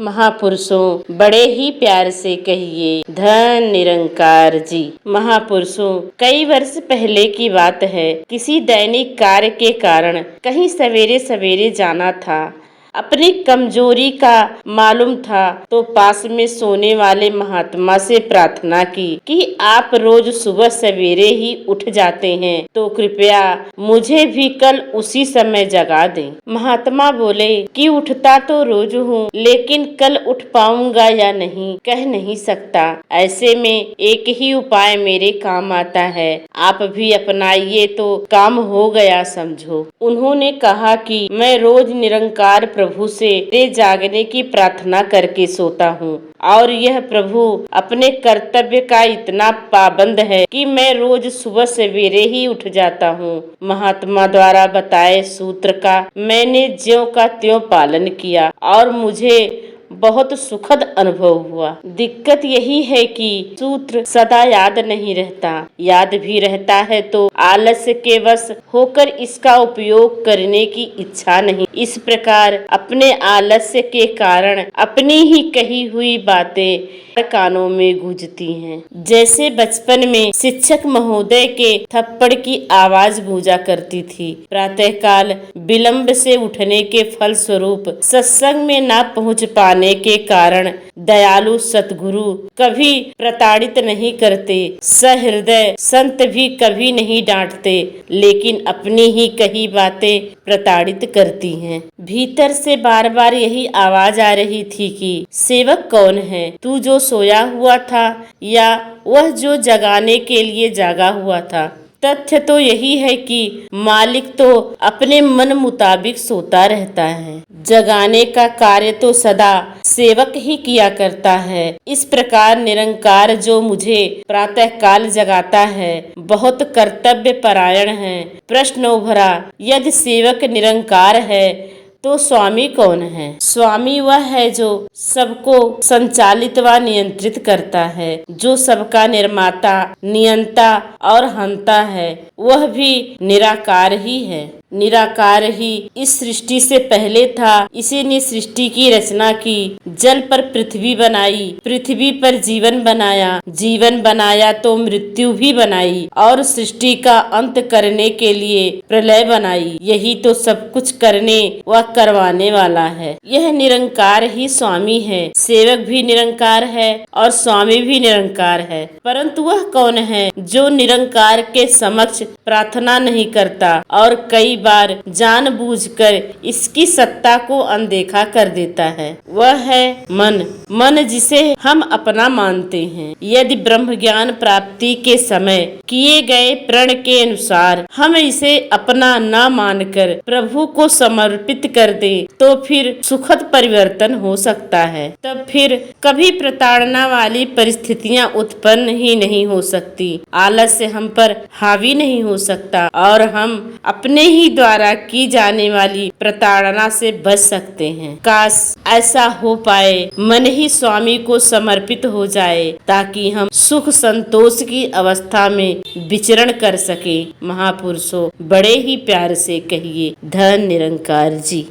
महापुरुषों बड़े ही प्यार से कहिए धन निरंकार जी। महापुरुषों कई वर्ष पहले की बात है। किसी दैनिक कार्य के कारण कहीं सवेरे सवेरे जाना था। अपनी कमजोरी का मालूम था तो पास में सोने वाले महात्मा से प्रार्थना की कि आप रोज सुबह सवेरे ही उठ जाते हैं तो कृपया मुझे भी कल उसी समय जगा दें। महात्मा बोले कि उठता तो रोज हूँ, लेकिन कल उठ पाऊंगा या नहीं कह नहीं सकता। ऐसे में एक ही उपाय मेरे काम आता है, आप भी अपनाइए तो काम हो गया समझो। उन्होंने कहा कि मैं रोज निरंकार प्रभु से जागने की प्रार्थना करके सोता हूँ और यह प्रभु अपने कर्तव्य का इतना पाबंद है कि मैं रोज सुबह सवेरे ही उठ जाता हूँ। महात्मा द्वारा बताए सूत्र का मैंने ज्यों का त्यों पालन किया और मुझे बहुत सुखद अनुभव हुआ। दिक्कत यही है कि सूत्र सदा याद नहीं रहता, याद भी रहता है तो आलस्य के वश होकर इसका उपयोग करने की इच्छा नहीं। इस प्रकार अपने आलस्य के कारण अपनी ही कही हुई बातें कानों में गूंजती हैं। जैसे बचपन में शिक्षक महोदय के थप्पड़ की आवाज गूंजा करती थी। प्रातःकाल विलंब से उठने के फलस्वरूप सत्संग में न पहुंच पाने के कारण दयालु सतगुरु कभी प्रताड़ित नहीं करते। सहृदय संत भी कभी नहीं डांटते, लेकिन अपनी ही कही बातें प्रताड़ित करती हैं। भीतर से बार बार यही आवाज आ रही थी कि सेवक कौन है, तू जो सोया हुआ था या वह जो जगाने के लिए जागा हुआ था। तथ्य तो यही है कि मालिक तो अपने मन मुताबिक सोता रहता है, जगाने का कार्य तो सदा सेवक ही किया करता है। इस प्रकार निरंकार जो मुझे प्रातःकाल जगाता है बहुत कर्तव्य परायण है। प्रश्न उभरा, यदि सेवक निरंकार है तो स्वामी कौन है? स्वामी वह है जो सबको संचालित व नियंत्रित करता है, जो सबका निर्माता, नियंता और हंता है। वह भी निराकार ही है। निराकार ही इस सृष्टि से पहले था। इसी ने सृष्टि की रचना की, जल पर पृथ्वी बनाई, पृथ्वी पर जीवन बनाया, जीवन बनाया तो मृत्यु भी बनाई और सृष्टि का अंत करने के लिए प्रलय बनाई। यही तो सब कुछ करने व करवाने वाला है। यह निरंकार ही स्वामी है। सेवक भी निरंकार है और स्वामी भी निरंकार है, परंतु वह कौन है जो निरंकार के समक्ष प्रार्थना नहीं करता और कई बार जानबूझकर इसकी सत्ता को अनदेखा कर देता है? वह है मन। मन जिसे हम अपना मानते हैं। यदि ब्रह्म ज्ञान प्राप्ति के समय किए गए प्रण के अनुसार हम इसे अपना न मानकर प्रभु को समर्पित कर दे तो फिर सुखद परिवर्तन हो सकता है। तब फिर कभी प्रताड़ना वाली परिस्थितियां उत्पन्न ही नहीं हो सकती। आलस्य हम पर हावी नहीं हो सकता और हम अपने ही द्वारा की जाने वाली प्रताड़ना से बच सकते हैं। काश ऐसा हो पाए, मन ही स्वामी को समर्पित हो जाए ताकि हम सुख संतोष की अवस्था में विचरण कर सके। महापुरुषों बड़े ही प्यार से कहिए धन निरंकार जी।